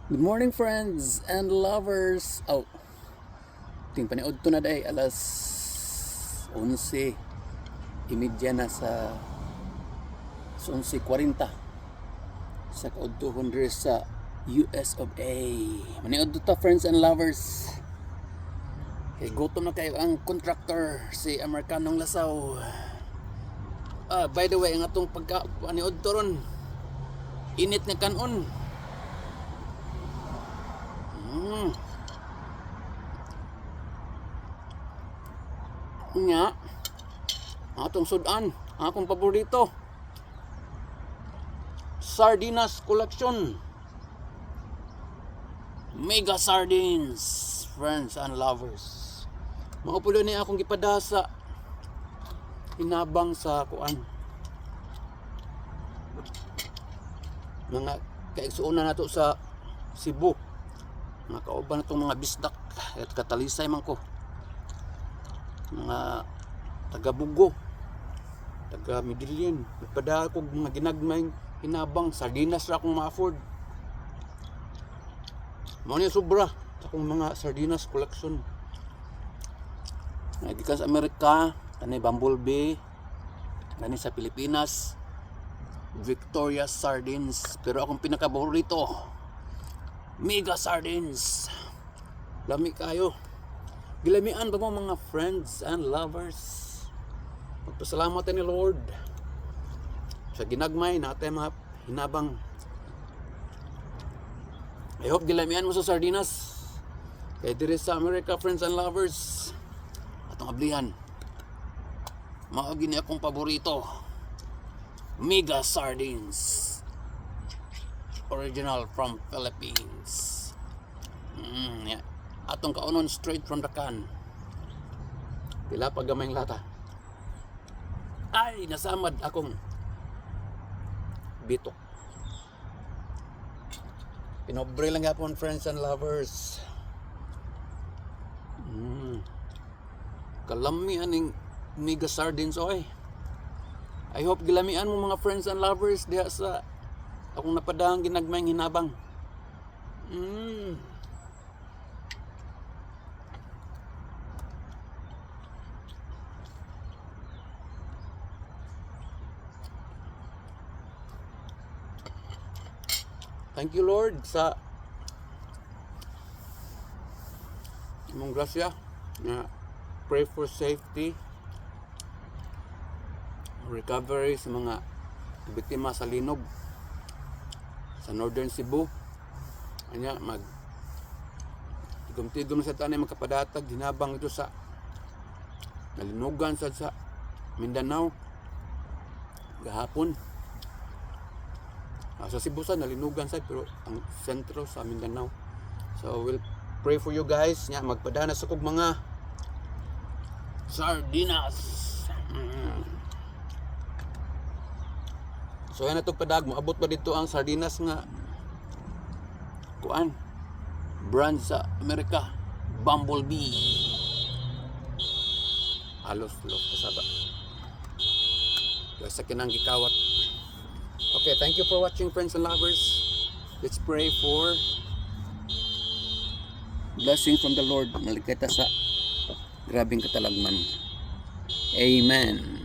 Good morning friends and lovers. Ting paniod to na day alas 11:30 na sa 11:40 sa kaudtuhon diri sa US of A. Maniod to ta friends and lovers. Kay gutom na kayo ang contractor si Amerikanong Lasaw. By the way, ang atong paniod to ron init nga kanon. Nya atong sudan akong paborito, sardinas collection, mega sardines friends and lovers. Maupulo ni akong gipadasa hinabang sa kuan mga kaigsuonan nato sa Cebu. Nakauban na itong mga bisdak at katalisay man ko, mga taga Bugo, taga Medellin. Nagpadala ko mga ginagmayng hinabang sardinas ra akong ma-afford. Mao ni sobra sa akong mga sardinas collection. Nagikan sa Amerika, kani Bumblebee, kani sa Pilipinas Victoria Sardines, pero akong pinakapaborito mega sardines. Lami kayo. Gilamian ba mo mga friends and lovers? Magpasalamat ni Lord sa ginagmay natin mga hinabang. I hope gilamian mo sa sardinas. Kaya diri sa America, friends and lovers, atong ablihan, mao gini akong paborito, mega sardines, original from Philippines. Yeah. Atong kaunon straight from the can. Pila pa gamayng lata. Ay, nasamad akong bitok. Pinobre lang yapon friends and lovers. Kalami aning mega sardines oy. I hope gilamian mo mga friends and lovers diha sa akong napadang ginagmayng hinabang. Thank you Lord sa imong grasya na pray for safety, recovery sa mga biktima sa linog sa Northern Cebu. Anya mag tigom-tigom sa tanay makapadatag hinabang ito sa nalinugan sa Mindanao gahapon. Sa Cebu sa nalinugan sa, pero ang sentro sa Mindanao. So we'll pray for you guys nya magpadana sa kog mga sardinas. So yan itong padag, maabot ba dito ang sardinas nga kuan brand sa Amerika, Bumblebee. Halos-los kasaba sa kinang gikawat. Okay, thank you for watching friends and lovers. Let's pray for blessing from the Lord. Maligkata sa grabing katalagman. Amen.